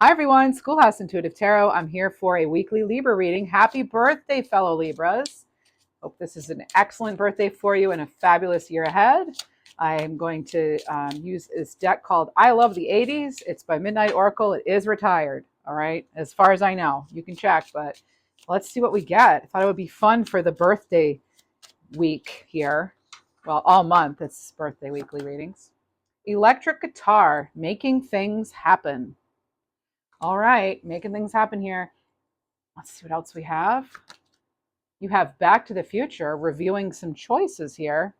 Hi everyone, Schoolhouse Intuitive Tarot. I'm here for a weekly Libra reading. Happy birthday, fellow Libras. Hope this is an excellent birthday for you and a fabulous year ahead. I am going to use this deck called I Love the 80s. It's by Midnight Oracle. It is retired, all right, as far as I know. You can check, but let's see what we get. I thought it would be fun for the birthday week here. Well, all month, it's birthday weekly readings. Electric guitar, making things happen. All right, making things happen here. Let's see what else we have. You have Back to the Future, reviewing some choices here.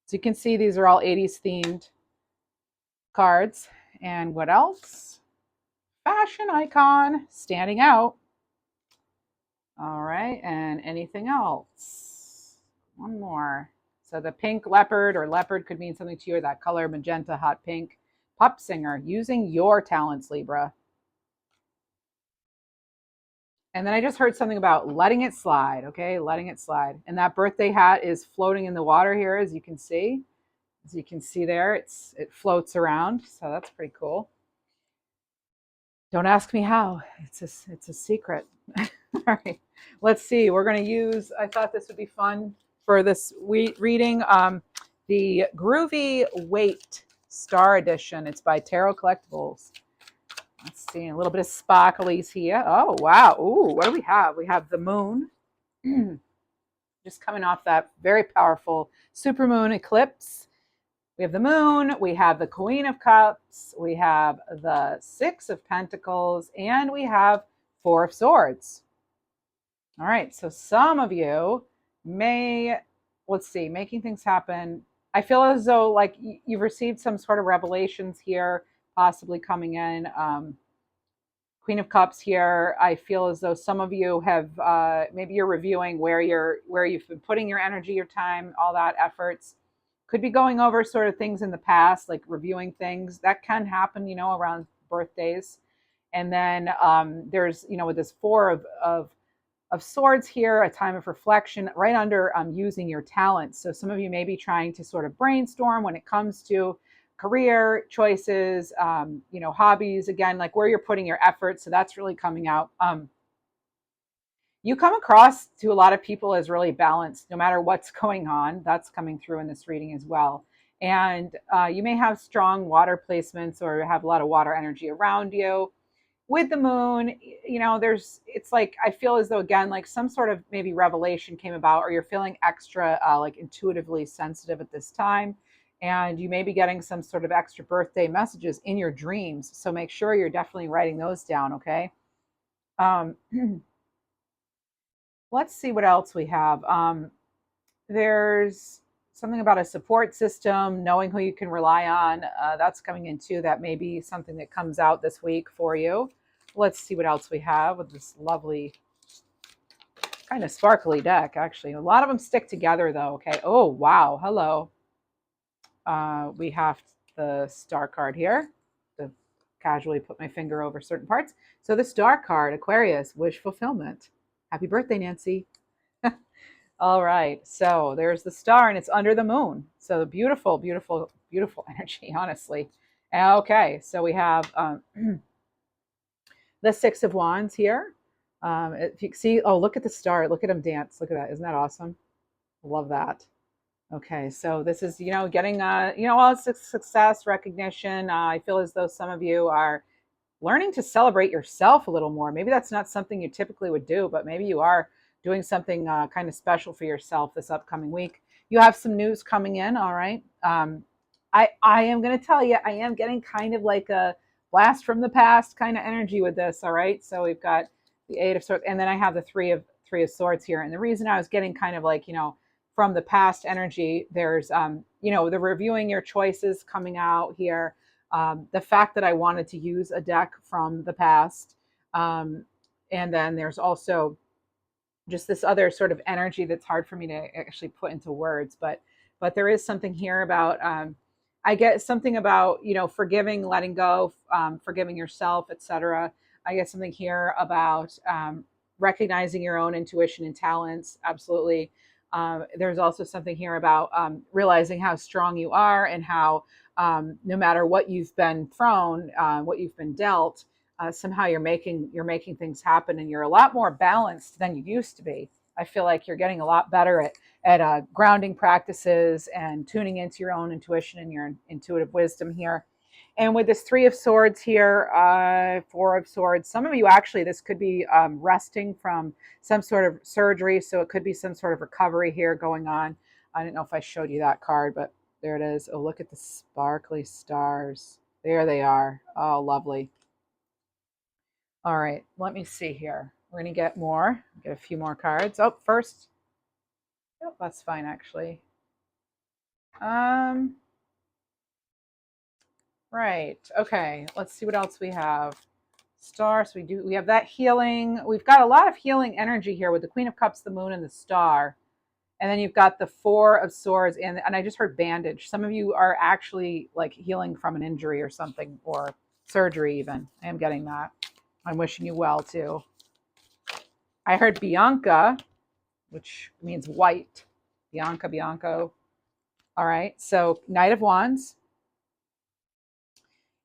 So you can see these are all 80s themed cards. And what else? Fashion icon, standing out. All right, and anything else? One more. So the pink leopard or leopard could mean something to you, or that color, magenta, hot pink. Pop singer, using your talents, Libra. And then I just heard something about letting it slide, okay? Letting it slide. And that birthday hat is floating in the water here, as you can see. As you can see there, it floats around, so that's pretty cool. Don't ask me how. It's a secret. All right, let's see. We're going to use. I thought this would be fun for this reading. The Groovy Weight Star Edition. It's by Tarot Collectibles. Let's see, a little bit of sparklies here. Oh, wow. Ooh, what do we have? We have the moon. Just coming off that very powerful supermoon eclipse. We have the moon, we have the Queen of Cups, we have the Six of Pentacles, and we have Four of Swords. All right, so some of you may, let's see, making things happen. I feel as though like you've received some sort of revelations here, possibly coming in. Queen of Cups here. I feel as though some of you have maybe you're reviewing where you've been putting your energy, your time, all that efforts. Could be going over sort of things in the past, like reviewing things that can happen, around birthdays. And then there's, with this four of swords here, a time of reflection, right under using your talents. So some of you may be trying to sort of brainstorm when it comes to career choices, hobbies, again, like where you're putting your effort. So that's really coming out. You come across to a lot of people as really balanced, no matter what's going on. That's coming through in this reading as well. And you may have strong water placements or have a lot of water energy around you. With the moon, it's like I feel as though, again, like some sort of maybe revelation came about, or you're feeling extra like intuitively sensitive at this time, and you may be getting some sort of extra birthday messages in your dreams. So make sure you're definitely writing those down, okay? um, let's see what else we have. There's something about a support system, knowing who you can rely on. That's coming in too. That may be something that comes out this week for you. Let's see what else we have with this lovely kind of sparkly deck. Actually, a lot of them stick together though. Okay. Oh, wow. Hello. We have the star card here to casually put my finger over certain parts. So the star card, Aquarius, wish fulfillment. Happy birthday, Nancy. All right, so there's the star and it's under the moon. So beautiful, beautiful, beautiful energy, honestly. Okay, so we have the Six of Wands here. If you see, oh, look at the star. Look at him dance. Look at that. Isn't that awesome? Love that. Okay, so this is, getting, all success, recognition. I feel as though some of you are learning to celebrate yourself a little more. Maybe that's not something you typically would do, but maybe you are doing something kind of special for yourself this upcoming week. You have some news coming in, all right? I am going to tell you, I am getting kind of like a blast from the past kind of energy with this, all right? So we've got the Eight of Swords, and then I have the Three of Swords here. And the reason I was getting kind of like, from the past energy, there's, the reviewing your choices coming out here. The fact that I wanted to use a deck from the past. And then there's also just this other sort of energy that's hard for me to actually put into words. But there is something here about, I get something about, forgiving, letting go, forgiving yourself, etc. I get something here about recognizing your own intuition and talents. Absolutely. There's also something here about realizing how strong you are and how no matter what you've been thrown, what you've been dealt, somehow you're making things happen, and you're a lot more balanced than you used to be. I feel like you're getting a lot better at grounding practices and tuning into your own intuition and your intuitive wisdom here. And with this Three of Swords here, Four of Swords, some of you actually, this could be resting from some sort of surgery. So it could be some sort of recovery here going on. I don't know if I showed you that card, but there it is. Oh, look at the sparkly stars. There they are. Oh, lovely. All right, let me see here. We're going to get more, get a few more cards. Oh, first, oh, that's fine actually. Right. Okay. Let's see what else we have. Star. So we have that healing. We've got a lot of healing energy here with the Queen of Cups, the Moon, and the Star. And then you've got the Four of Swords, and I just heard bandage. Some of you are actually like healing from an injury or something, or surgery even. I am getting that. I'm wishing you well too. I heard Bianca, which means white. Bianca, Bianco. All right. So Knight of Wands.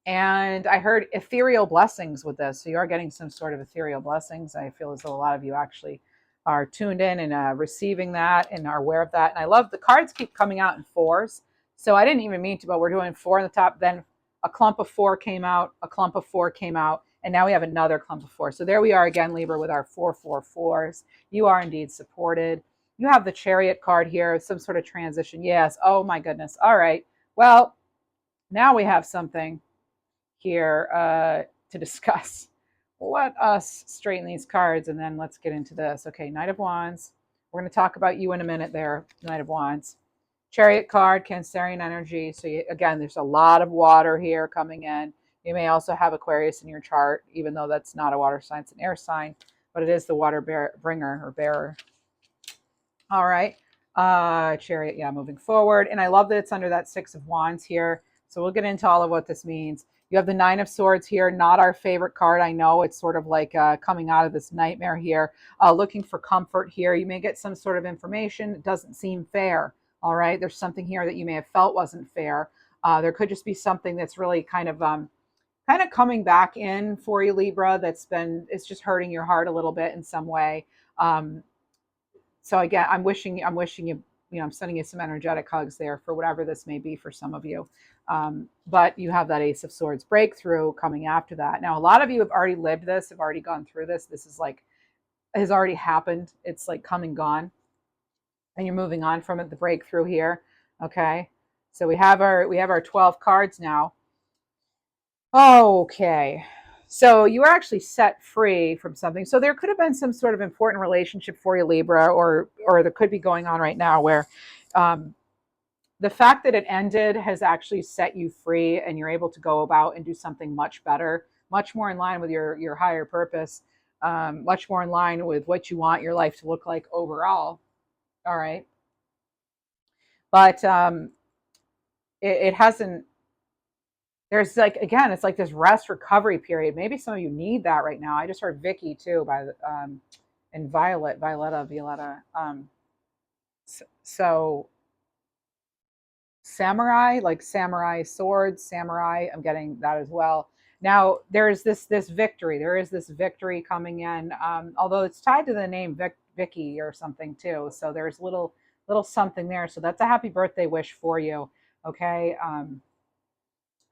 And I heard ethereal blessings with this. So you are getting some sort of ethereal blessings. I feel as though a lot of you actually are tuned in and receiving that and are aware of that. And I love the cards keep coming out in fours. So I didn't even mean to, but we're doing four on the top. Then a clump of four came out, a clump of four came out, and now we have another clump of four. So there we are again, Libra, with our 4 4 4s. You are indeed supported. You have the Chariot card here, some sort of transition. Yes. Oh my goodness. All right. Well, now we have something here to discuss. Let us straighten these cards and then let's get into this. Okay, Knight of Wands. We're going to talk about you in a minute there, Knight of Wands. Chariot card, Cancerian energy. So again, there's a lot of water here coming in. You may also have Aquarius in your chart, even though that's not a water sign, it's an air sign, but it is the water bringer or bearer. All right. Chariot, yeah, moving forward. And I love that it's under that Six of Wands here. So we'll get into all of what this means. You have the Nine of Swords here, not our favorite card. I know it's sort of like coming out of this nightmare here, looking for comfort here. You may get some sort of information. It doesn't seem fair. All right. There's something here that you may have felt wasn't fair. There could just be something that's really kind of coming back in for you, Libra. It's just hurting your heart a little bit in some way. So again, I'm wishing you, I'm sending you some energetic hugs there for whatever this may be for some of you. But you have that Ace of Swords breakthrough coming after that. Now, a lot of you have already lived this, have already gone through this. This is like, has already happened. It's like come and gone, and you're moving on from it, the breakthrough here. Okay. So we have our 12 cards now. Okay. So you were actually set free from something. So there could have been some sort of important relationship for you, Libra, or there could be going on right now where the fact that it ended has actually set you free, and you're able to go about and do something much better, much more in line with your higher purpose, much more in line with what you want your life to look like overall. All right. But it hasn't. There's like, again, it's like this rest recovery period. Maybe some of you need that right now. I just heard Vicky too and Violetta. So samurai, like samurai swords, samurai. I'm getting that as well. Now there's this victory. There is this victory coming in, although it's tied to the name Vicky or something too. So there's little something there. So that's a happy birthday wish for you. Okay.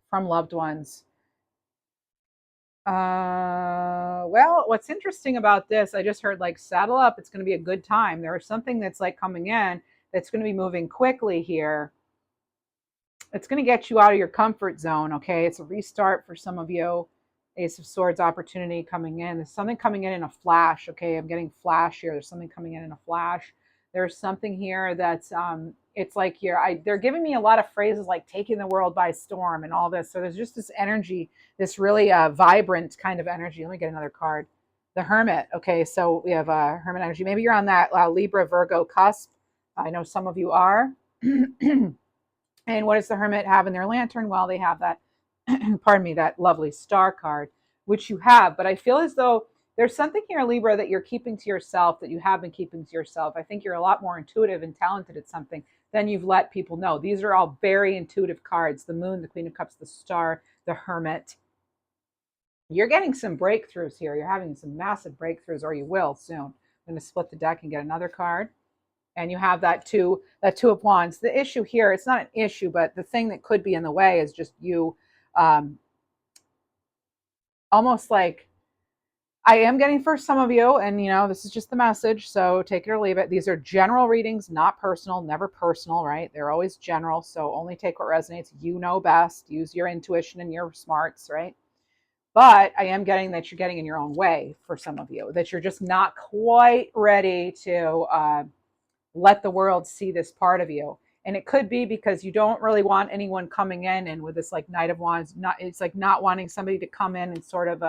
From loved ones. Well, what's interesting about this, I just heard like saddle up. It's going to be a good time. There is something that's like coming in that's going to be moving quickly here. It's going to get you out of your comfort zone. Okay. It's a restart for some of you. Ace of Swords opportunity coming in. There's something coming in a flash. Okay. I'm getting flash here. There's something coming in a flash. There's something here that's, it's like they're giving me a lot of phrases like taking the world by storm and all this. So there's just this energy, this really vibrant kind of energy. Let me get another card. The Hermit. Okay. So we have Hermit energy. Maybe you're on that Libra Virgo cusp. I know some of you are. And what does the Hermit have in their lantern? Well, they have that, pardon me, that lovely star card, which you have. But I feel as though there's something here, Libra, that you're keeping to yourself, that you have been keeping to yourself. I think you're a lot more intuitive and talented at something than you've let people know. These are all very intuitive cards. The Moon, the Queen of Cups, the Star, the Hermit. You're getting some breakthroughs here. You're having some massive breakthroughs, or you will soon. I'm going to split the deck and get another card. And you have that two of wands. The issue here, it's not an issue, but the thing that could be in the way is just you, um, almost like, I am getting for some of you, and this is just the message, so take it or leave it. These are general readings, not personal, never personal, right? They're always general, so only take what resonates. You know best. Use your intuition and your smarts, right? But I am getting that you're getting in your own way for some of you, that you're just not quite ready to let the world see this part of you. And it could be because you don't really want anyone coming in and with this like Knight of Wands, it's like not wanting somebody to come in and sort of,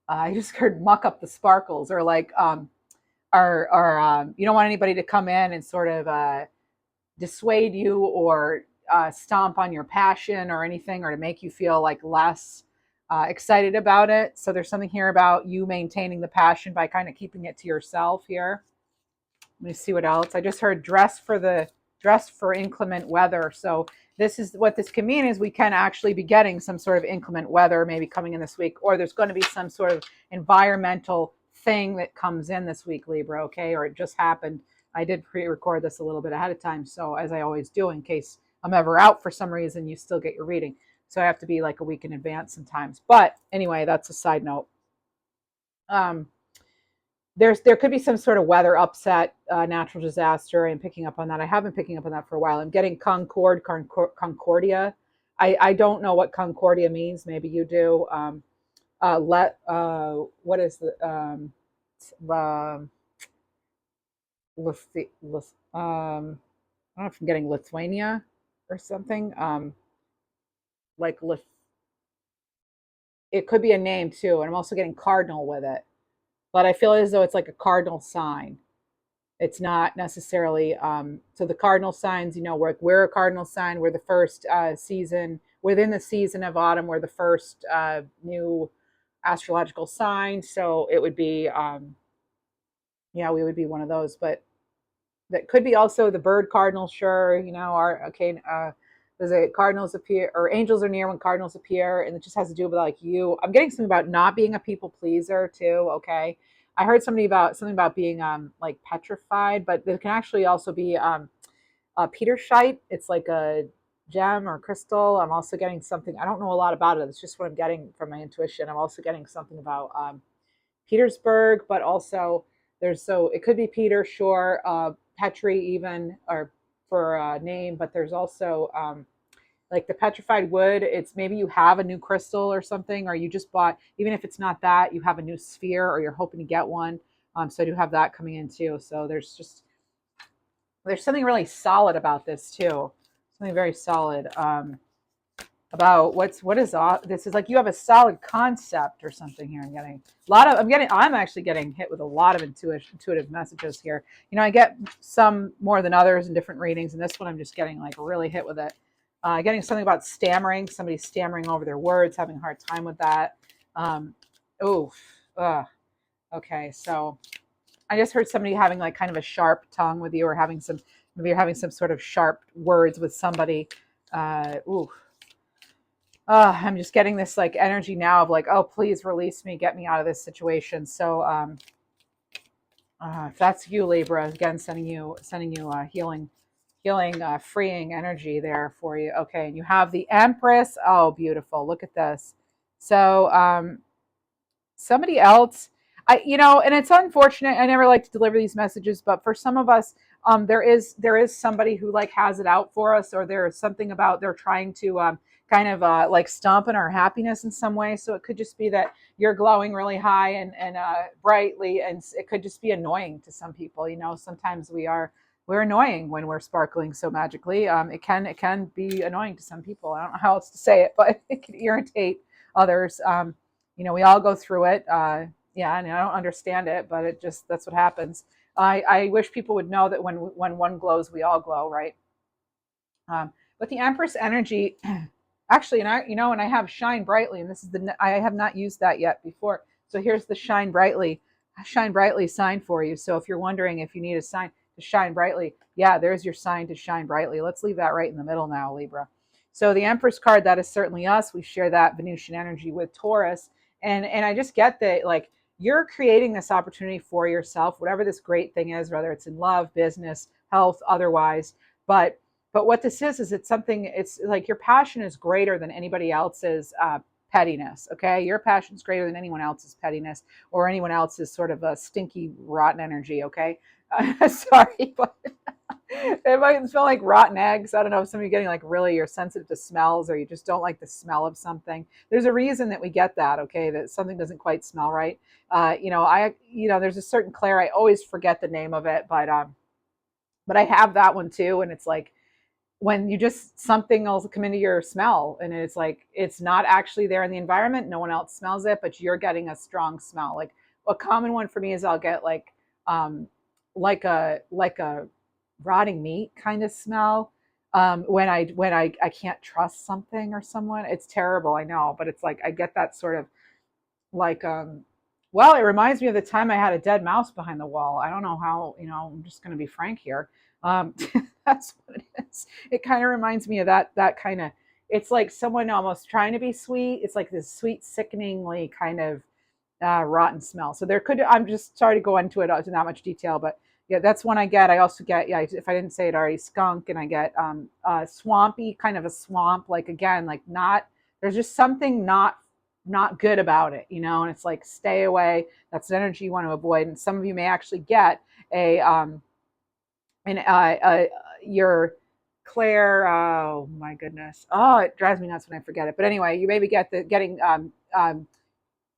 I just heard muck up the sparkles, or like, you don't want anybody to come in and sort of dissuade you, or stomp on your passion or anything, or to make you feel like less excited about it. So there's something here about you maintaining the passion by kind of keeping it to yourself here. Let me see what else. I just heard dress for inclement weather. So this is what this can mean, is we can actually be getting some sort of inclement weather maybe coming in this week, or there's going to be some sort of environmental thing that comes in this week, Libra, okay? Or it just happened. I did pre-record this a little bit ahead of time, so as I always do, in case I'm ever out for some reason, you still get your reading. So I have to be like a week in advance sometimes. But anyway, that's a side note. There could be some sort of weather upset, natural disaster. I'm picking up on that. I have been picking up on that for a while. I'm getting Concordia. I don't know what Concordia means. Maybe you do. What is the I don't know if I'm getting Lithuania or something. Like it could be a name too, and I'm also getting cardinal with it. But I feel as though it's like a cardinal sign. It's not necessarily, so the cardinal signs, we're a cardinal sign. We're the first season, within the season of autumn, we're the first new astrological sign. So it would be, yeah, we would be one of those. But that could be also the bird cardinal. Sure, our okay. Does it cardinals appear, or angels are near when cardinals appear, and it just has to do with like you. I'm getting something about not being a people pleaser too. Okay, I heard something about being like petrified, but there can actually also be petershite. It's like a gem or crystal. I'm also getting something. I don't know a lot about it. It's just what I'm getting from my intuition. I'm also getting something about Petersburg, but also so it could be Peter, sure, Petri even, or for a name, but there's also like the petrified wood. It's maybe you have a new crystal or something, or you just bought, even if it's not that, you have a new sphere, or you're hoping to get one. So I do have that coming in too. So there's something really solid about this too. Something very solid. About this is like you have a solid concept or something here. I'm actually getting hit with a lot of intuitive messages here. I get some more than others in different readings, and this one I'm just getting like really hit with it. Getting something about stammering, somebody stammering over their words, having a hard time with that. Okay, so I just heard somebody having like kind of a sharp tongue with you, or maybe you're having some sort of sharp words with somebody. I'm just getting this like energy now of like, oh, please release me, get me out of this situation. So if that's you, Libra, again, sending you healing, freeing energy there for you. Okay, and you have the Empress. Oh, beautiful. Look at this. So somebody else, and it's unfortunate. I never like to deliver these messages, but for some of us, there is somebody who like has it out for us, or there is something about they're trying to kind of like stomp in our happiness in some way. So it could just be that you're glowing really high and brightly, and it could just be annoying to some people. Sometimes we're annoying when we're sparkling so magically. It can be annoying to some people. I don't know how else to say it, but it can irritate others. We all go through it. Yeah, and I don't understand it, but that's what happens. I wish people would know that when one glows, we all glow, right? But the Empress energy, actually, and I have shine brightly, and I have not used that yet before. So here's the shine brightly sign for you. So if you're wondering if you need a sign to shine brightly, yeah, there's your sign to shine brightly. Let's leave that right in the middle now, Libra. So the Empress card, that is certainly us. We share that Venusian energy with Taurus. And I just get that, like, you're creating this opportunity for yourself, whatever this great thing is, whether it's in love, business, health, otherwise. But what this is it's something, it's like your passion is greater than anybody else's pettiness. Okay, your passion is greater than anyone else's pettiness or anyone else's sort of a stinky, rotten energy. Okay, sorry, but it might smell like rotten eggs. I don't know if some of you getting like really you're sensitive to smells or you just don't like the smell of something. There's a reason that we get that, okay, that something doesn't quite smell right. There's a certain Claire, I always forget the name of it, but I have that one too. And it's like when you just something else come into your smell and it's like it's not actually there in the environment, no one else smells it, but you're getting a strong smell. Like a common one for me is I'll get um like a rotting meat kind of smell when I can't trust something or someone. It's terrible, I know, but it's like I get that sort of like well, it reminds me of the time I had a dead mouse behind the wall. I don't know how, I'm just going to be frank here. um that's what it is. It kind of reminds me of that kind of, it's like someone almost trying to be sweet. It's like this sweet sickeningly kind of rotten smell. So there could, I'm just sorry to go into it in that much detail, but yeah, that's one I get. I also get, yeah, if I didn't say it already, skunk, and I get swampy, kind of a swamp, like again, like not, there's just something not good about it, and it's like stay away. That's an energy you want to avoid. And some of you may actually get a an your Claire. Oh my goodness. Oh, it drives me nuts when I forget it. But anyway, you maybe get the getting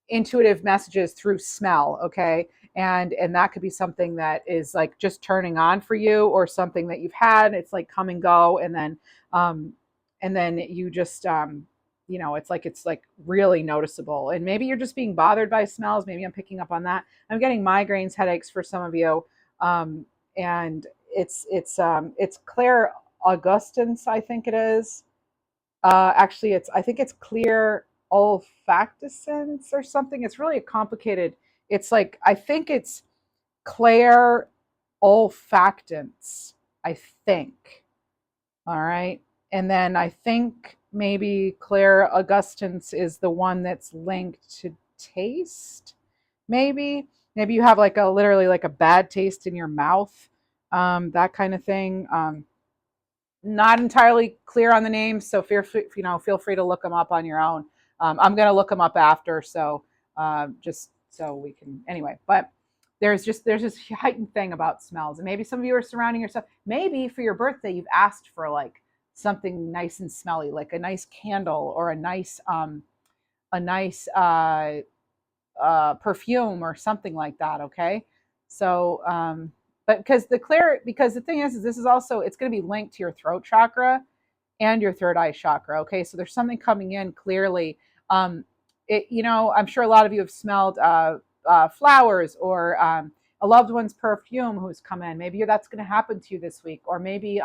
intuitive messages through smell. Okay, and that could be something that is like just turning on for you, or something that you've had. It's like come and go, um, and then you just it's like really noticeable. And maybe you're just being bothered by smells. Maybe I'm picking up on that. I'm getting migraines, headaches for some of you, and it's Claire Augustins, I think it is. Actually, I think it's clear olfacticins or something. It's really a complicated. It's like I think it's Claire olfactants. I think. All right, and then I think maybe Claire Augustins is the one that's linked to taste. Maybe you have like a literally like a bad taste in your mouth, that kind of thing. Not entirely clear on the names, so feel free to look them up on your own. I'm going to look them up after, so just so we can anyway. But there's this heightened thing about smells, and maybe some of you are surrounding yourself. Maybe for your birthday, you've asked for like something nice and smelly, like a nice candle or a nice perfume or something like that. Okay, so but because the thing is this is also, it's going to be linked to your throat chakra and your third eye chakra. Okay, so there's something coming in clearly. um I'm sure a lot of you have smelled flowers, or a loved one's perfume who's come in. Maybe that's going to happen to you this week, or maybe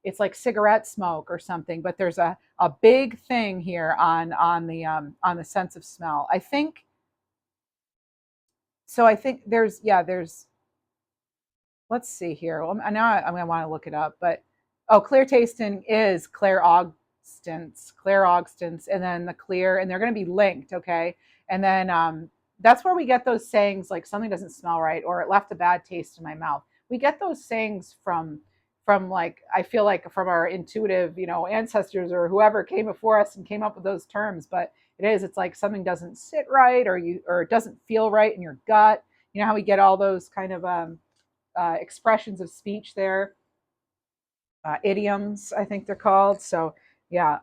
it's like cigarette smoke or something. But there's a big thing here on the sense of smell, I think. So I think there's let's see here. Well, I know I'm going to want to look it up, but clear tasting is Claire Augstins, and then the clear, and they're going to be linked, okay? And then that's where we get those sayings like something doesn't smell right, or it left a bad taste in my mouth. We get those sayings from like, I feel like from our intuitive, ancestors or whoever came before us and came up with those terms. But it's like something doesn't sit right, or it doesn't feel right in your gut. You know how we get all those kind of expressions of speech there, idioms, I think they're called. So yeah,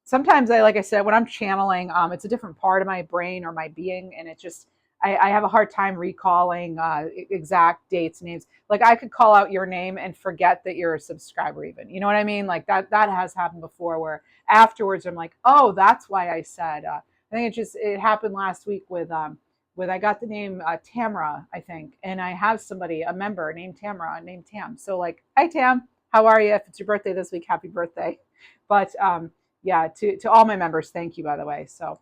sometimes like I said, when I'm channeling, it's a different part of my brain or my being, and it just I have a hard time recalling exact dates, names. Like I could call out your name and forget that you're a subscriber, even. You know what I mean? Like that has happened before, where afterwards I'm like, oh, that's why I said. I think it happened last week with I got the name Tamra, I think, and I have a member named Tamra, named Tam. So like, hi Tam, how are you? If it's your birthday this week, happy birthday. But yeah, to all my members, thank you, by the way. So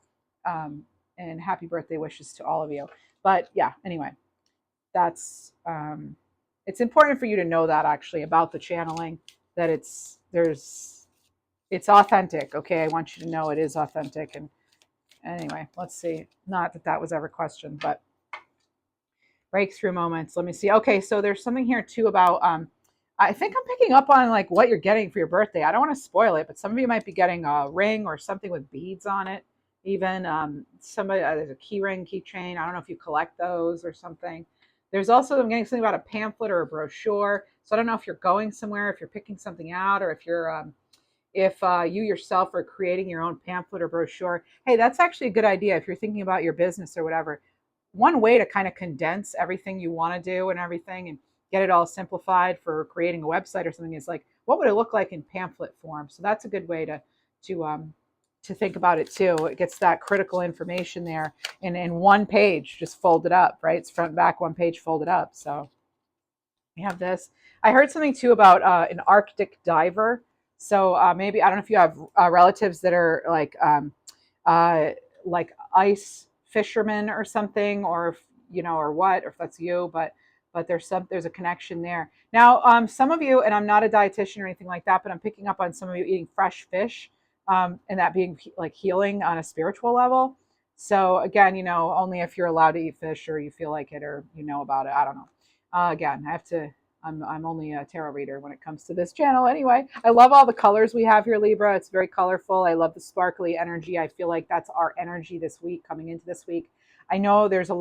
and happy birthday wishes to all of you. But yeah, anyway, that's it's important for you to know that actually about the channeling, that It's authentic. Okay, I want you to know it is authentic. And anyway, let's see. Not that that was ever questioned, but breakthrough moments. Let me see. Okay, so there's something here too about I think I'm picking up on like what you're getting for your birthday. I don't want to spoil it, but some of you might be getting a ring or something with beads on it. Even somebody there's a key ring, keychain. I don't know if you collect those or something. There's also I'm getting something about a pamphlet or a brochure. So I don't know if you're going somewhere, if you're picking something out, or if you yourself are creating your own pamphlet or brochure. Hey, that's actually a good idea if you're thinking about your business or whatever. One way to kind of condense everything you want to do and everything and get it all simplified for creating a website or something is like, what would it look like in pamphlet form? So that's a good way to think about it too. It gets that critical information there in one page, just folded up, right? It's front and back, one page folded up. So we have this. I heard something too about an Arctic diver. So maybe I don't know if you have relatives that are uh, like ice fishermen or something, or if, you know, or what, or if that's you. But there's a connection there. Now, some of you, and I'm not a dietitian or anything like that, but I'm picking up on some of you eating fresh fish, and that being like healing on a spiritual level. So again, you know, only if you're allowed to eat fish or you feel like it or you know about it. I don't know. Again, I have to. I'm only a tarot reader when it comes to this channel. Anyway, I love all the colors we have here, Libra. It's very colorful. I love the sparkly energy. I feel like that's our energy this week, coming into this week. I know there's still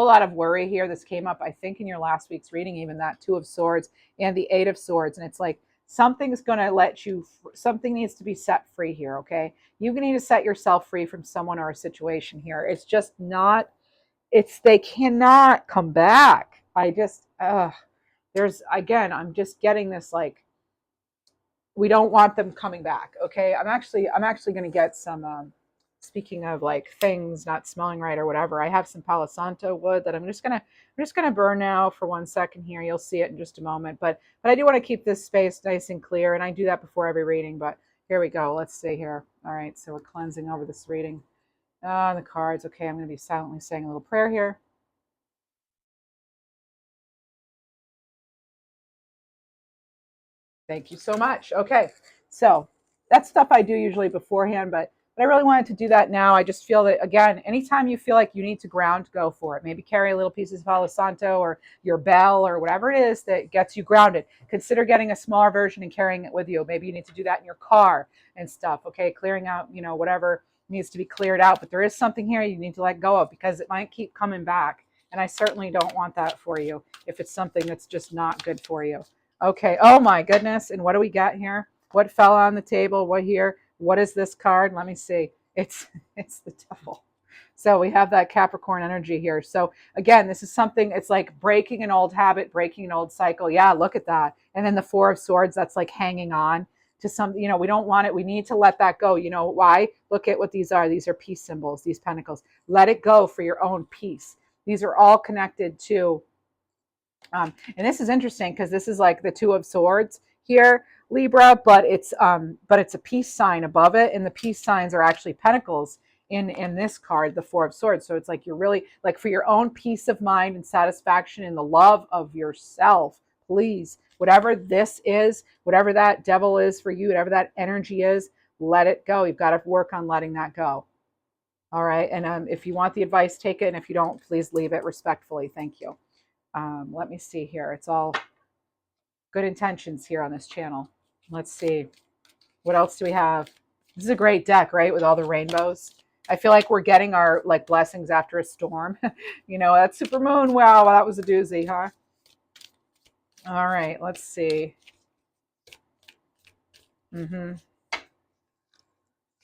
a lot of worry here. This came up, I think, in your last week's reading, even that Two of Swords and the Eight of Swords. And it's like something's going to something needs to be set free here, okay? You need to set yourself free from someone or a situation here. It's just not, they cannot come back. I'm just getting this like, we don't want them coming back. Okay. I'm actually going to get some, speaking of like things not smelling right or whatever, I have some Palo Santo wood that I'm just gonna burn now for 1 second here. You'll see it in just a moment, but I do want to keep this space nice and clear, and I do that before every reading. But here we go. Let's see here. All right, so we're cleansing over this reading. The cards. Okay, I'm going to be silently saying a little prayer here. Thank you so much. Okay, so that's stuff I do usually beforehand, but I really wanted to do that now. I just feel that, again, anytime you feel like you need to ground, go for it. Maybe carry a little pieces of Palo Santo or your bell or whatever it is that gets you grounded. Consider getting a smaller version and carrying it with you. Maybe you need to do that in your car and stuff. Okay, clearing out, you know, whatever needs to be cleared out. But there is something here you need to let go of because it might keep coming back. And I certainly don't want that for you if it's something that's just not good for you. Okay. Oh my goodness. And what do we got here? What fell on the table? What here? What is this card? Let me see. It's it's the devil. So we have that Capricorn energy here. So again, this is something, it's like breaking an old habit, breaking an old cycle. Yeah, look at that. And then the Four of Swords, that's like hanging on to some, you know, we don't want it. We need to let that go. You know why? Look at what these are. These are peace symbols, these pentacles. Let it go for your own peace. These are all connected to and this is interesting because this is like the Two of Swords here, Libra, but it's a peace sign above it, and the peace signs are actually pentacles in this card, the Four of Swords. So it's like you're really like for your own peace of mind and satisfaction in the love of yourself. Please, whatever this is, whatever that devil is for you, whatever that energy is, let it go. You've got to work on letting that go. All right. And if you want the advice, take it. And if you don't, please leave it respectfully. Thank you. Let me see here. It's all good intentions here on this channel. Let's see. What else do we have? This is a great deck, right? With all the rainbows. I feel like we're getting our like blessings after a storm. You know, that super moon. Wow, that was a doozy, huh? All right, let's see.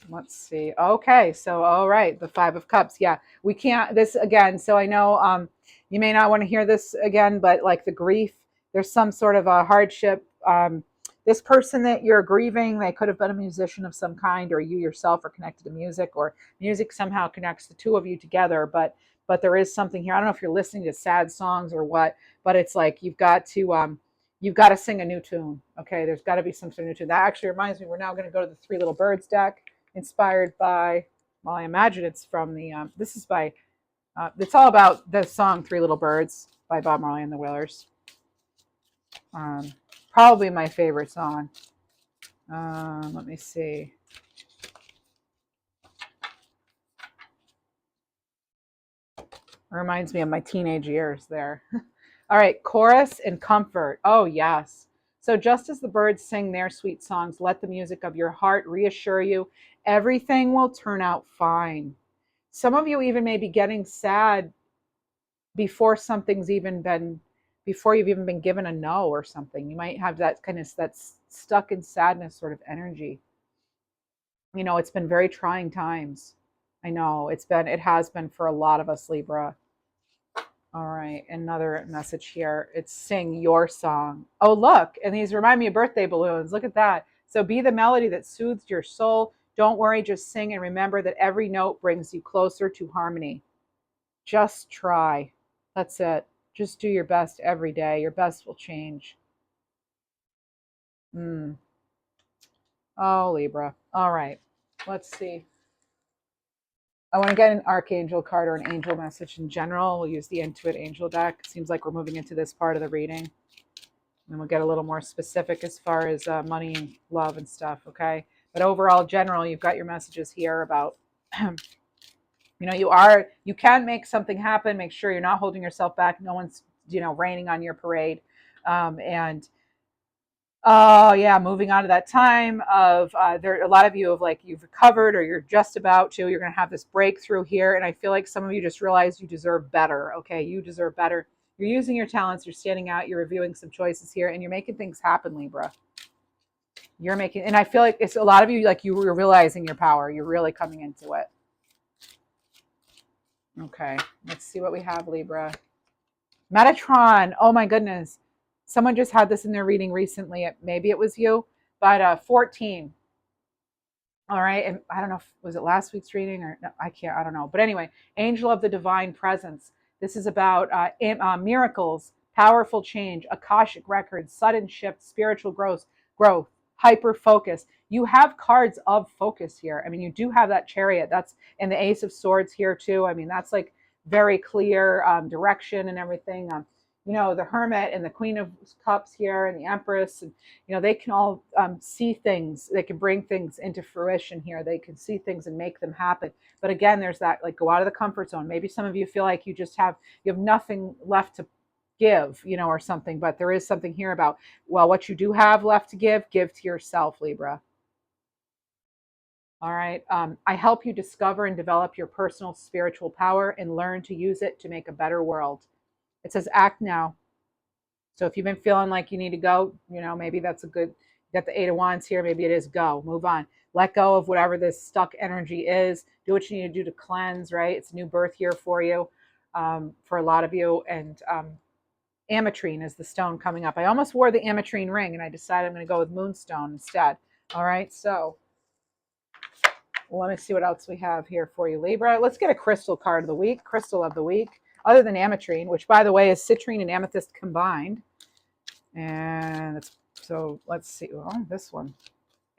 Let's see. Okay, so all right, the Five of Cups. Yeah, we can't this again. So I know you may not want to hear this again, but like the grief, there's some sort of a hardship. This person that you're grieving, they could have been a musician of some kind, or you yourself are connected to music, or music somehow connects the two of you together. But there is something here. I don't know if you're listening to sad songs or what, but it's like you've got to sing a new tune. Okay, there's got to be some sort of new tune. That actually reminds me, we're now going to go to the Three Little Birds deck, inspired by, well, I imagine it's from the, this is by, it's all about the song Three Little Birds by Bob Marley and the Wailers. Probably my favorite song. Let me see. Reminds me of my teenage years there. All right, chorus and comfort. Oh, yes. So just as the birds sing their sweet songs, let the music of your heart reassure you everything will turn out fine. Some of you even may be getting sad before something's even been, before you've even been given a no or something. You might have that kind of, that's stuck in sadness sort of energy. You know, it's been very trying times. I know it has been for a lot of us, Libra. All right, another message here. It's sing your song. Oh, look, and these remind me of birthday balloons. Look at that. So be the melody that soothes your soul. Don't worry, just sing and remember that every note brings you closer to harmony. Just try. That's it. Just do your best every day. Your best will change. Mm. Oh, Libra. All right, let's see. I want to get an archangel card or an angel message in general. We'll use the Intuit Angel deck. Seems like we're moving into this part of the reading. And we'll get a little more specific as far as money and love and stuff, okay? But overall, general, you've got your messages here about, you know, you can make something happen. Make sure you're not holding yourself back. No one's, you know, raining on your parade. And oh yeah, moving on to that time of there. A lot of you have like you've recovered or you're just about to. You're going to have this breakthrough here, and I feel like some of you just realize you deserve better. Okay, you deserve better. You're using your talents. You're standing out. You're reviewing some choices here, and you're making things happen, Libra. You're making, and I feel like it's a lot of you like you were realizing your power. You're really coming into it. Okay, let's see what we have, Libra. Metatron. Oh my goodness. Someone just had this in their reading recently. Maybe it was you, but 14. All right. And I don't know if was it last week's reading or no, I don't know. But anyway, angel of the divine presence. This is about miracles, powerful change, Akashic records, sudden shift, spiritual growth, hyper focus. You have cards of focus here. I mean, you do have that chariot. That's and the ace of swords here too. I mean, that's like very clear direction and everything. You know, the hermit and the queen of cups here and the empress and you know they can all see things, they can bring things into fruition here, they can see things and make them happen. But again, there's that like go out of the comfort zone. Maybe some of you feel like you have nothing left to give, you know, or something, but there is something here about, well, what you do have left to give to yourself, Libra. All right. I help you discover and develop your personal spiritual power and learn to use it to make a better world. It says act now. So if you've been feeling like you need to go, you know, maybe that's a good, you got the Eight of Wands here. Maybe it is go, move on. Let go of whatever this stuck energy is. Do what you need to do to cleanse, right? It's a new birth here for you, for a lot of you. And ametrine is the stone coming up. I almost wore the ametrine ring and I decided I'm going to go with moonstone instead. All right, so let me see what else we have here for you, Libra. Let's get a crystal card of the week, crystal of the week, other than ametrine, which by the way is citrine and amethyst combined. And it's, so let's see. Oh, this one,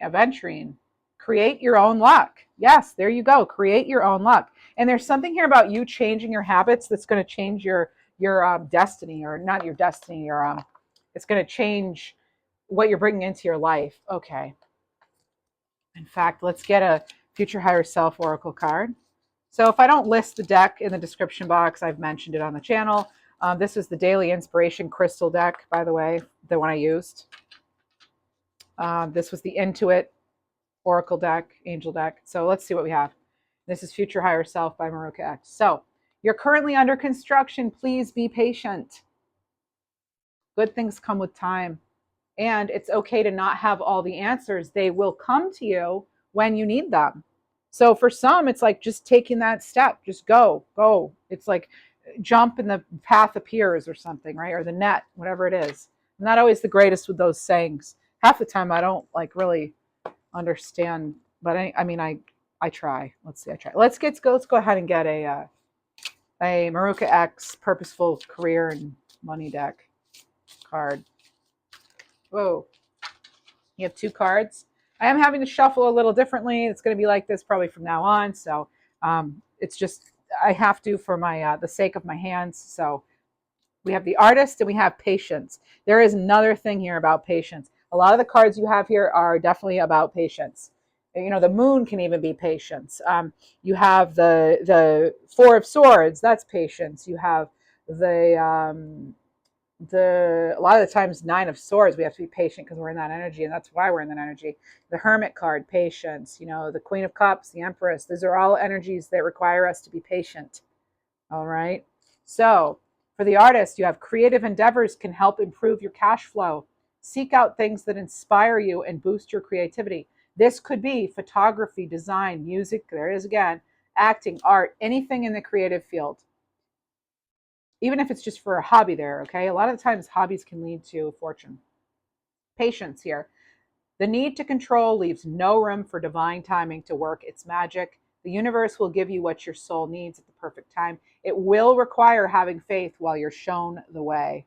aventurine. Create your own luck. Yes, there you go. Create your own luck. And there's something here about you changing your habits that's going to change your destiny, or not your destiny. Your it's going to change what you're bringing into your life. Okay. In fact, let's get a future higher self oracle card. So if I don't list the deck in the description box, I've mentioned it on the channel. This is the Daily Inspiration Crystal deck, by the way, the one I used. This was the Intuit Oracle deck, Angel deck. So let's see what we have. This is Future Higher Self by Maruka X. So you're currently under construction. Please be patient. Good things come with time. And it's okay to not have all the answers. They will come to you when you need them. So for some, it's like just taking that step. Just go. It's like jump and the path appears or something, right? Or the net, whatever it is. I'm not always the greatest with those sayings. Half the time I don't like really understand, but I try. Let's see, I try. Let's go ahead and get a Maruka X Purposeful Career and Money deck card. Whoa. You have two cards. I am having to shuffle a little differently. It's going to be like this probably from now on. So it's just, I have to for my the sake of my hands. So we have the artist and we have patience. There is another thing here about patience. A lot of the cards you have here are definitely about patience. You know, the moon can even be patience. You have the Four of Swords, that's patience. You have the a lot of the times Nine of Swords, we have to be patient because we're in that energy, and that's why we're in that energy. The Hermit card, patience. You know, the Queen of Cups, the Empress. These are all energies that require us to be patient. All right. So for the artist, you have creative endeavors can help improve your cash flow. Seek out things that inspire you and boost your creativity. This could be photography, design, music. There it is again. Acting, art, anything in the creative field, even if it's just for a hobby there. Okay. A lot of the times hobbies can lead to fortune. Patience here. The need to control leaves no room for divine timing to work its magic. The universe will give you what your soul needs at the perfect time. It will require having faith while you're shown the way.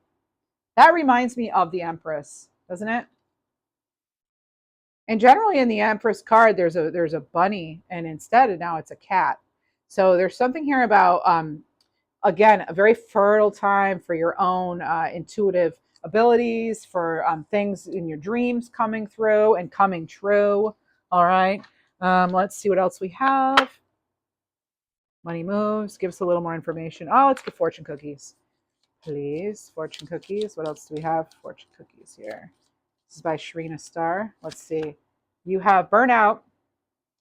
That reminds me of the Empress, doesn't it? And generally in the Empress card, there's a bunny, and instead now it's a cat. So there's something here about again, a very fertile time for your own intuitive abilities, for things in your dreams coming through and coming true. All right. Let's see what else we have. Money moves. Give us a little more information. Oh, let's get fortune cookies, please. Fortune cookies. What else do we have? Fortune cookies here. This is by Sharina Starr. Let's see. You have burnout.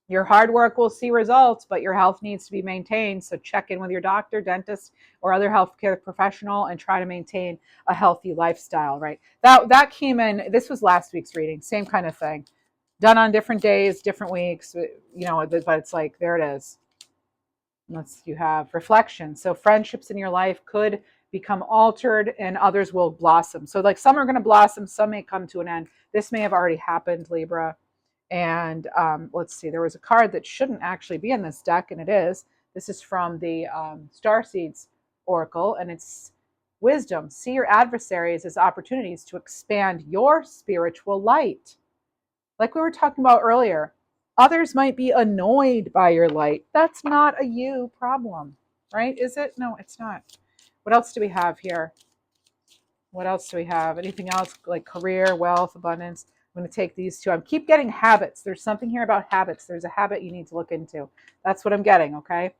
Your hard work will see results, but your health needs to be maintained. So check in with your doctor, dentist, or other healthcare professional and try to maintain a healthy lifestyle, right? That came in, this was last week's reading, same kind of thing. Done on different days, different weeks, you know, but it's like, there it is. You have reflection. So friendships in your life could become altered and others will blossom. So like some are going to blossom, some may come to an end. This may have already happened, Libra. And let's see, there was a card that shouldn't actually be in this deck, and it is. This is from the Starseeds Oracle, and it's wisdom. See your adversaries as opportunities to expand your spiritual light. Like we were talking about earlier, others might be annoyed by your light. That's not a you problem, right? Is it? No, it's not. What else do we have here? What else do we have? Anything else like career, wealth, abundance? I'm going to take these two. I keep getting habits. There's something here about habits. There's a habit you need to look into. That's what I'm getting, okay?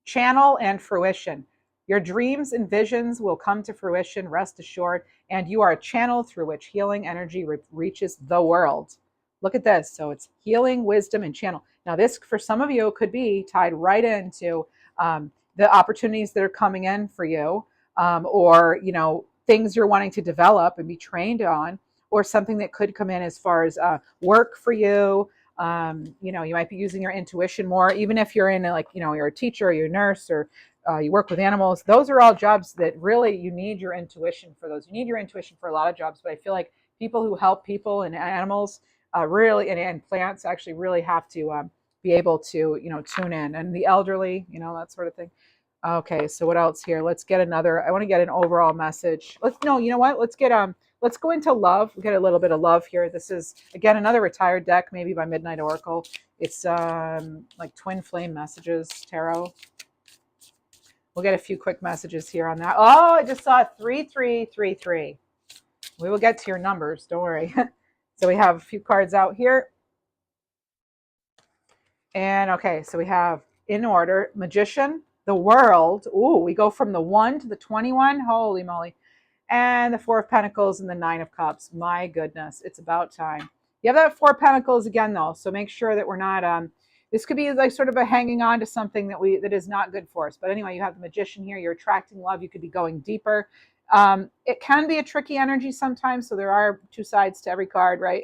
Channel and fruition. Your dreams and visions will come to fruition, rest assured, and you are a channel through which healing energy reaches the world. Look at this. So it's healing, wisdom, and channel. Now, this for some of you could be tied right into the opportunities that are coming in for you, or you know, things you're wanting to develop and be trained on, or something that could come in as far as work for you. You know, you might be using your intuition more, even if you're in like, you know, you're a teacher or you're a nurse or you work with animals. Those are all jobs that really you need your intuition for those. You need your intuition for a lot of jobs, but I feel like people who help people and animals really, and plants actually really have to be able to, you know, tune in, and the elderly, you know, that sort of thing. Okay, so what else here? Let's get another. I want to get an overall message. You know what? Let's go into love. We get a little bit of love here. This is again another retired deck, maybe by Midnight Oracle. It's like Twin Flame Messages Tarot. We'll get a few quick messages here on that. Oh, I just saw 3333. We will get to your numbers. Don't worry. So we have a few cards out here. And okay, so we have in order Magician, the World. Ooh, we go from the 1 to the 21. Holy moly. And the Four of Pentacles and the Nine of Cups. My goodness, it's about time. You have that Four of Pentacles again, though, so make sure that we're not. This could be like sort of a hanging on to something that is not good for us. But anyway, you have the Magician here. You're attracting love. You could be going deeper. It can be a tricky energy sometimes, so there are two sides to every card, right?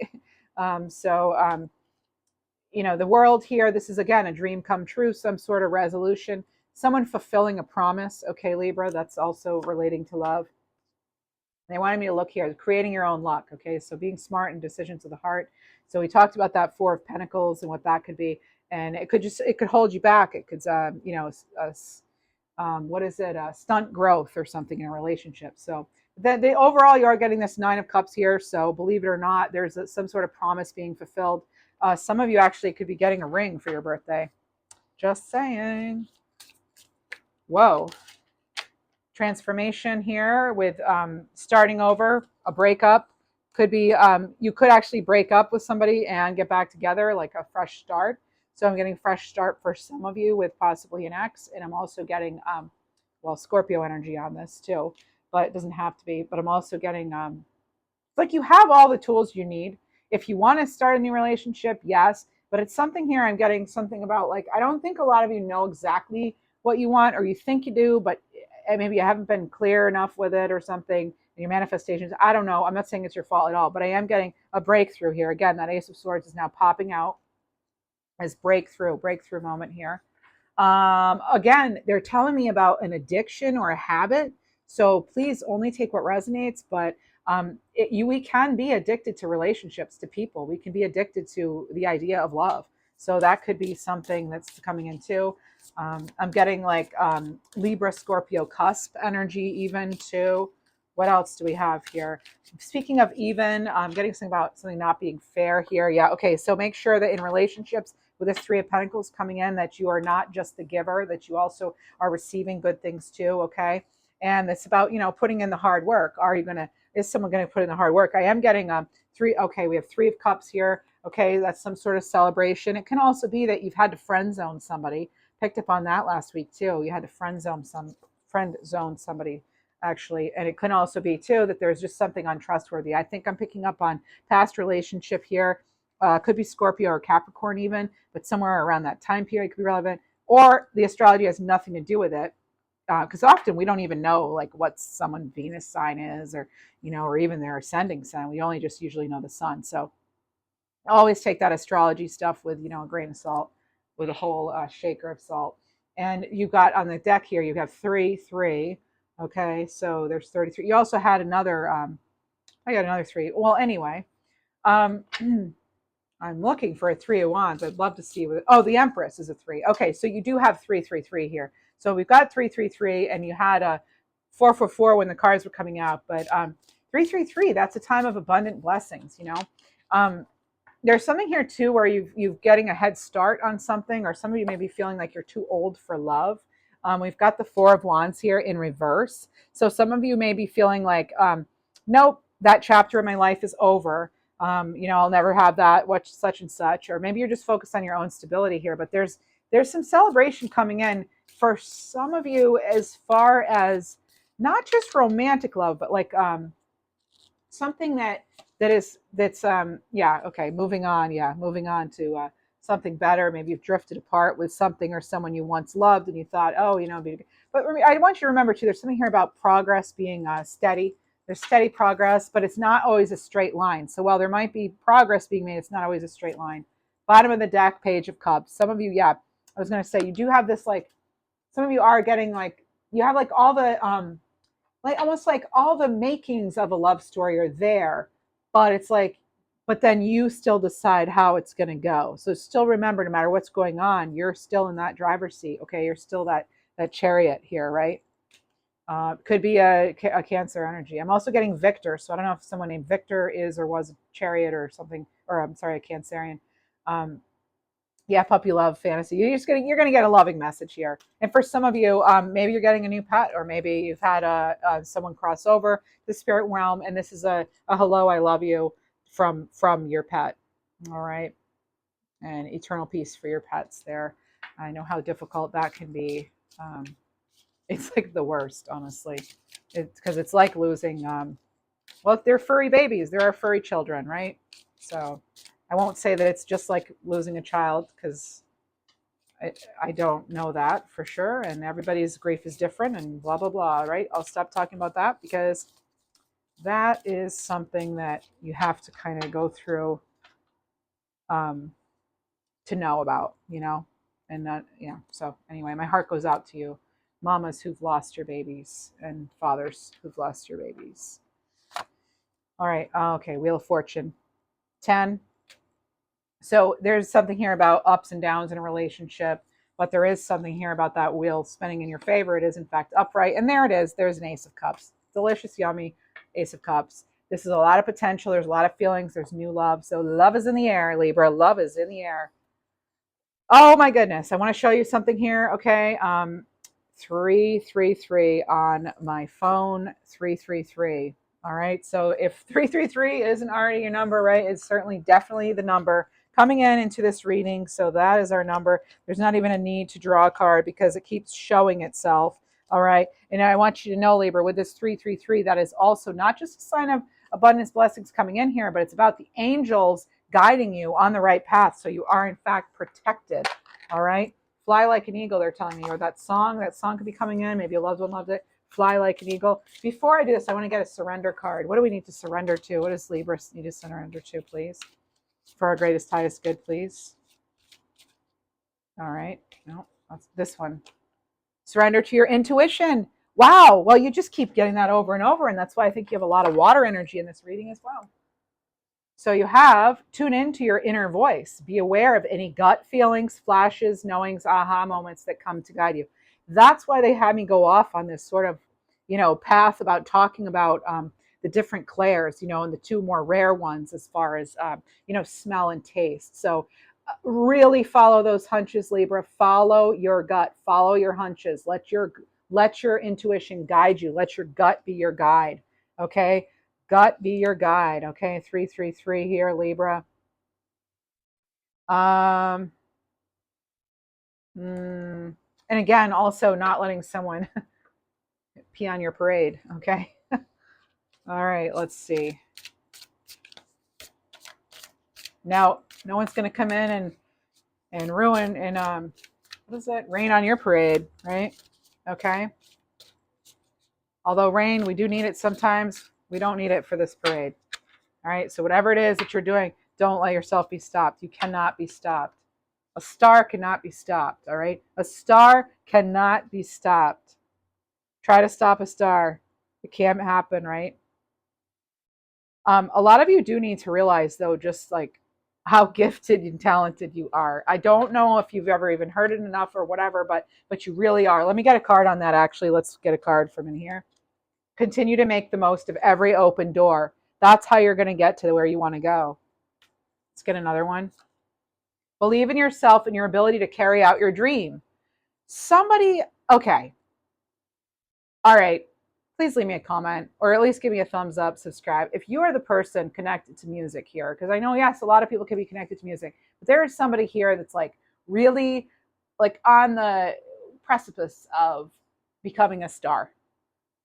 You know, the World here. This is again a dream come true, some sort of resolution, someone fulfilling a promise. Okay, Libra, that's also relating to love. They wanted me to look here, creating your own luck. Okay, so being smart and decisions of the heart. So we talked about that Four of Pentacles and what that could be, and it could hold you back. It could, you know, what is it? Stunt growth or something in a relationship. So the overall, you are getting this Nine of Cups here. So believe it or not, there's some sort of promise being fulfilled. Some of you actually could be getting a ring for your birthday. Just saying. Whoa. Transformation here with starting over, a breakup, Could be you could actually break up with somebody and get back together, like a fresh start. So I'm getting fresh start for some of you with possibly an ex, and I'm also getting well, Scorpio energy on this too, but it doesn't have to be. But I'm also getting like you have all the tools you need if you want to start a new relationship. Yes, but it's something here. I'm getting something about like I don't think a lot of you know exactly what you want, or you think you do, but maybe you haven't been clear enough with it or something in your manifestations. I don't know. I'm not saying it's your fault at all, but I am getting a breakthrough here. Again, that Ace of Swords is now popping out as breakthrough moment here. Again, they're telling me about an addiction or a habit. So please only take what resonates. But we can be addicted to relationships, to people. We can be addicted to the idea of love. So that could be something that's coming in too. I'm getting like Libra, Scorpio cusp energy even too. What else do we have here? Speaking of even, I'm getting something about something not being fair here. Yeah, okay. So make sure that in relationships, with this Three of Pentacles coming in, that you are not just the giver, that you also are receiving good things too, okay? And it's about, putting in the hard work. Is someone going to put in the hard work? I am getting three, okay, we have Three of Cups here, okay? That's some sort of celebration. It can also be that you've had to friend zone somebody. Picked up on that last week too. You had to friend zone somebody actually. And it can also be too that there's just something untrustworthy. I think I'm picking up on past relationship here. Could be Scorpio or Capricorn even, but somewhere around that time period could be relevant. Or the astrology has nothing to do with it, because often we don't even know like what someone's Venus sign is, or even their ascending sign. We only just usually know the sun. So always take that astrology stuff with a grain of salt, with a whole shaker of salt. And you got on the deck here, you have 3 3. Okay, so there's 33. You also had another. I got another 3. Well, anyway. Um, I'm looking for a 3 of Wands. I'd love to see the Empress is a 3. Okay, so you do have 3 3 3 here. So we've got 3 3 3, and you had a 4 4 4 when the cards were coming out. But 3 3 3, that's a time of abundant blessings. There's something here too where you've getting a head start on something, or some of you may be feeling like you're too old for love. We've got the 4 of Wands here in reverse. So some of you may be feeling like, nope, that chapter of my life is over. I'll never have that, such and such. Or maybe you're just focused on your own stability here. But there's some celebration coming in for some of you, as far as not just romantic love, but like something that's yeah, okay, moving on to something better. Maybe you've drifted apart with something or someone you once loved, and you thought, but I want you to remember too, there's something here about progress being steady. There's steady progress, but it's not always a straight line. So while there might be progress being made, it's not always a straight line. Bottom of the deck, Page of Cups. Some of you, yeah, I was going to say, you do have this, like, some of you are getting like, you have like all the like almost like all the makings of a love story are there, but it's like, but then you still decide how it's going to go. So still remember, no matter what's going on, you're still in that driver's seat. Okay, you're still that chariot here, right? Could be a Cancer energy. I'm also getting Victor, so I don't know if someone named Victor is or was a chariot or something, or I'm sorry, a Cancerian. Yeah, puppy love fantasy. You're gonna get a loving message here. And for some of you, maybe you're getting a new pet, or maybe you've had someone cross over the spirit realm, and this is a hello, I love you from your pet. All right, and eternal peace for your pets there. I know how difficult that can be. It's like the worst, honestly. It's because it's like losing. Well, they're furry babies. There are furry children, right? So I won't say that it's just like losing a child, because I don't know that for sure. And everybody's grief is different and blah, blah, blah, right? I'll stop talking about that, because that is something that you have to kind of go through to know about, and that, yeah. So anyway, my heart goes out to you, mamas who've lost your babies and fathers who've lost your babies. All right. Okay. Wheel of Fortune. 10. So there's something here about ups and downs in a relationship, but there is something here about that wheel spinning in your favor. It is, in fact, upright. And there it is. There's an Ace of Cups. Delicious, yummy Ace of Cups. This is a lot of potential. There's a lot of feelings. There's new love. So love is in the air, Libra. Love is in the air. Oh, my goodness. I want to show you something here. Okay. 3 3 3 on my phone. 3 3 3. All right. So if 333 isn't already your number, right, it's certainly definitely the number coming in into this reading. So that is our number. There's not even a need to draw a card because it keeps showing itself. All right. And I want you to know, Libra, with this 333, that is also not just a sign of abundance blessings coming in here, but it's about the angels guiding you on the right path. So you are, in fact, protected. All right. Fly like an eagle, they're telling me, or that song could be coming in. Maybe a loved one loved it. Fly like an eagle. Before I do this, I want to get a surrender card. What do we need to surrender to? What does Libra need to surrender to, please? For our greatest, highest good, please. All right. No, that's this one. Surrender to your intuition. Wow. Well, you just keep getting that over and over. And that's why I think you have a lot of water energy in this reading as well. So you have tune into your inner voice. Be aware of any gut feelings, flashes, knowings, aha moments that come to guide you. That's why they had me go off on this sort of, path about talking about the different clairs, and the two more rare ones as far as, smell and taste. So really follow those hunches, Libra. Follow your gut. Follow your hunches. Let your intuition guide you. Let your gut be your guide. Okay. Gut be your guide. Okay, 333 here, Libra. And again, also not letting someone pee on your parade. Okay. All right, let's see. Now, no one's going to come in and ruin and what is that? Rain on your parade, right? Okay. Although rain, we do need it sometimes. We don't need it for this parade. All right. So whatever it is that you're doing, don't let yourself be stopped. You cannot be stopped. A star cannot be stopped. All right. A star cannot be stopped. Try to stop a star. It can't happen, right? A lot of you do need to realize, though, just like how gifted and talented you are. I don't know if you've ever even heard it enough or whatever, but you really are. Let me get a card on that, actually. Let's get a card from in here. Continue to make the most of every open door. That's how you're going to get to where you want to go. Let's get another one. Believe in yourself and your ability to carry out your dream. Okay. All right. Please leave me a comment or at least give me a thumbs up, subscribe. If you are the person connected to music here, because I know, yes, a lot of people can be connected to music, but there is somebody here that's like really like on the precipice of becoming a star.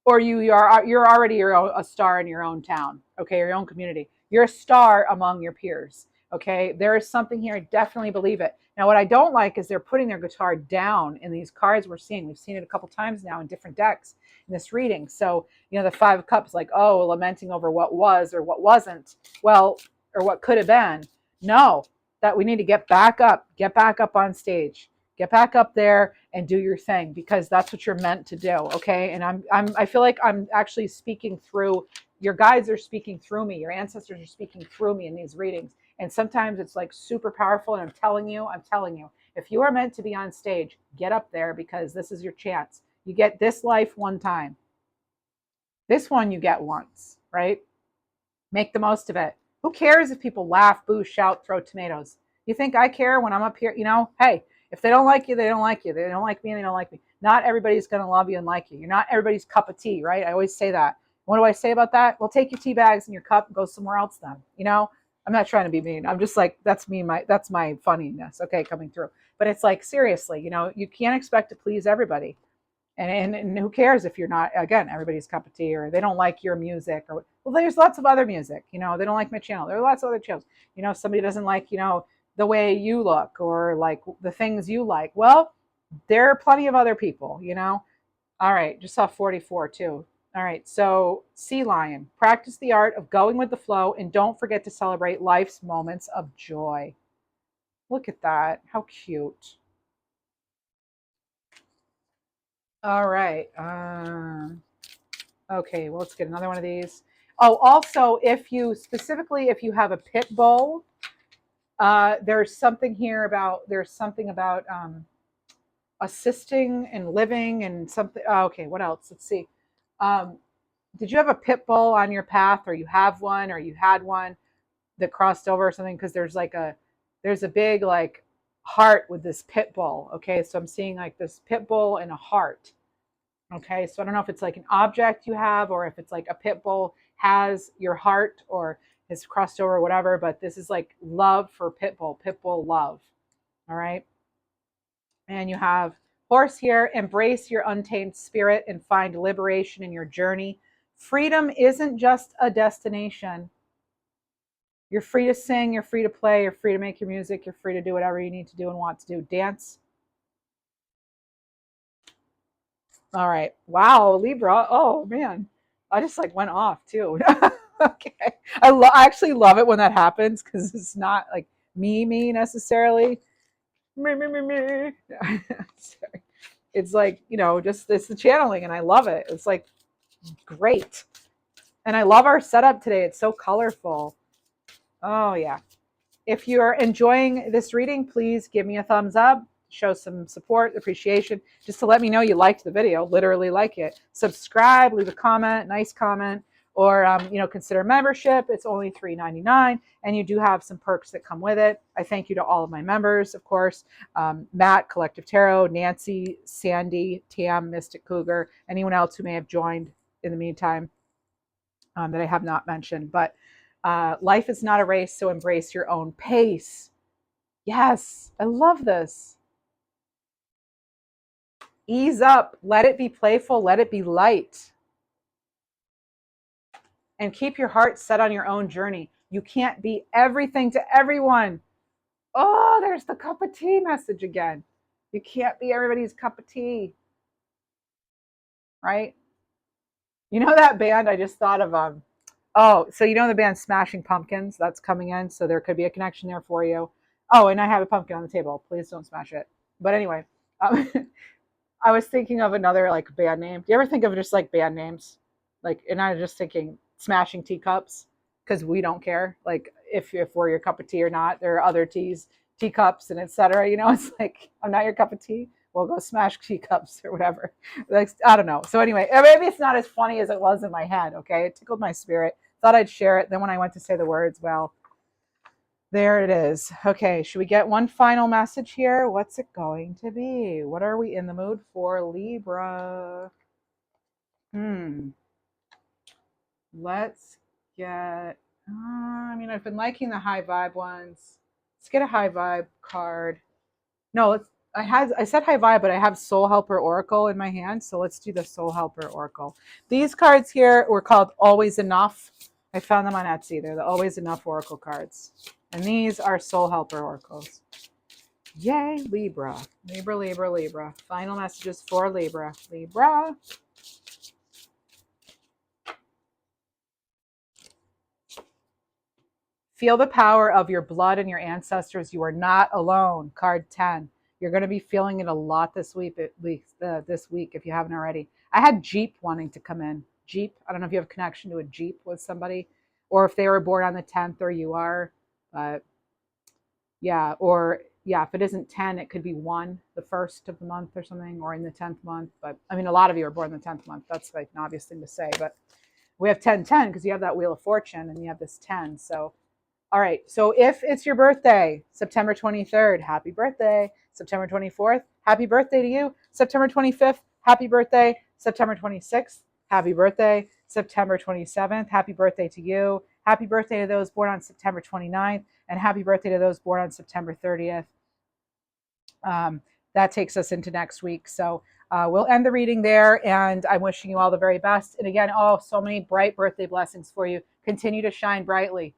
Or you're already a star in your own town, okay, your own community. You're a star among your peers, okay? There is something here. I definitely believe it. Now, what I don't like is they're putting their guitar down in these cards we're seeing. We've seen it a couple times now in different decks in this reading. So, the Five of Cups, like, oh, lamenting over what was or what wasn't, well, or what could have been. No, that we need to get back up on stage. Get back up there and do your thing because that's what you're meant to do. Okay. And I feel like I'm actually speaking through your guides are speaking through me. Your ancestors are speaking through me in these readings. And sometimes it's like super powerful. And I'm telling you, if you are meant to be on stage, get up there because this is your chance. You get this life one time. This one you get once, right? Make the most of it. Who cares if people laugh, boo, shout, throw tomatoes? You think I care when I'm up here? Hey, if they don't like you, they don't like you. They don't like me, they don't like me. Not everybody's going to love you and like you. You're not everybody's cup of tea, right? I always say that. What do I say about that? Well, take your tea bags and your cup and go somewhere else then. I'm not trying to be mean. I'm just like, that's my funniness, okay, coming through. But it's like, seriously, you can't expect to please everybody. And who cares if you're not, again, everybody's cup of tea or they don't like your music or, well, there's lots of other music, they don't like my channel. There are lots of other channels. Somebody doesn't like, the way you look or like the things you like. Well, there are plenty of other people, All right. Just saw 44 too. All right. So sea lion, practice the art of going with the flow and don't forget to celebrate life's moments of joy. Look at that. How cute. All right. Okay, well, let's get another one of these. Oh, also, if you have a pit bull, there's something about assisting and living and something. Oh, okay, what else? Let's see. Did you have a pit bull on your path, or you have one, or you had one that crossed over or something? Because there's a big like heart with this pit bull. Okay, so I'm seeing like this pit bull and a heart. Okay, so I don't know if it's like an object you have or if it's like a pit bull has your heart or has crossed over or whatever, but this is like love for Pitbull love. All right. And you have horse here. Embrace your untamed spirit and find liberation in your journey. Freedom isn't just a destination. You're free to sing, you're free to play, you're free to make your music, you're free to do whatever you need to do and want to do. Dance. All right. Wow, Libra. Oh man. I just like went off too. Okay. I actually love it when that happens because it's not like me necessarily. Me. Sorry. It's like, just it's the channeling and I love it. It's like great. And I love our setup today. It's so colorful. Oh yeah. If you're enjoying this reading, please give me a thumbs up, show some support, appreciation, just to let me know you liked the video, literally like it. Subscribe, leave a comment, nice comment, or consider membership. It's only $3.99, and you do have some perks that come with it. I thank you to all of my members, of course, Matt, Collective Tarot, Nancy, Sandy, Tam, Mystic Cougar, anyone else who may have joined in the meantime that I have not mentioned. But life is not a race, so embrace your own pace. Yes, I love this. Ease up, let it be playful, let it be light. And keep your heart set on your own journey. You can't be everything to everyone. Oh, there's the cup of tea message again. You can't be everybody's cup of tea. Right? You know that band I just thought of so you know the band Smashing Pumpkins? That's coming in, so there could be a connection there for you. Oh, and I have a pumpkin on the table. Please don't smash it. But anyway, I was thinking of another like band name. Do you ever think of just like band names? Like, and I was just thinking Smashing Teacups because we don't care. Like if we're your cup of tea or not, there are other teacups and etc. It's like I'm not your cup of tea. We'll go smash teacups or whatever. Like I don't know. So anyway, maybe it's not as funny as it was in my head. Okay, it tickled my spirit. Thought I'd share it. Then when I went to say the words, well, there it is. Okay, should we get one final message here? What's it going to be? What are we in the mood for, Libra? Let's get, I've been liking the high vibe ones. Let's get a high vibe card. No, I said high vibe, but I have Soul Helper Oracle in my hand, so let's do the Soul Helper Oracle. These cards here were called Always Enough. I found them on Etsy. They're the Always Enough Oracle cards. And these are Soul Helper Oracles. Yay, Libra. Libra. Final messages for Libra. Libra. Feel the power of your blood and your ancestors. You are not alone. Card 10. You're going to be feeling it a lot this week, this week if you haven't already. I had Jeep wanting to come in. Jeep. I don't know if you have a connection to a Jeep with somebody or if they were born on the 10th or you are. But yeah, if it isn't 10, it could be 1, the 1st of the month or something, or in the 10th month. But a lot of you are born in the 10th month. That's like an obvious thing to say. But we have 10-10 because you have that Wheel of Fortune and you have this 10. So all right, so if it's your birthday, September 23rd, happy birthday. September 24th, happy birthday to you. September 25th, happy birthday. September 26th, happy birthday. September 27th, happy birthday to you. Happy birthday to those born on September 29th, and happy birthday to those born on September 30th. That takes us into next week. So we'll end the reading there, and I'm wishing you all the very best. And again, so many bright birthday blessings for you. Continue to shine brightly.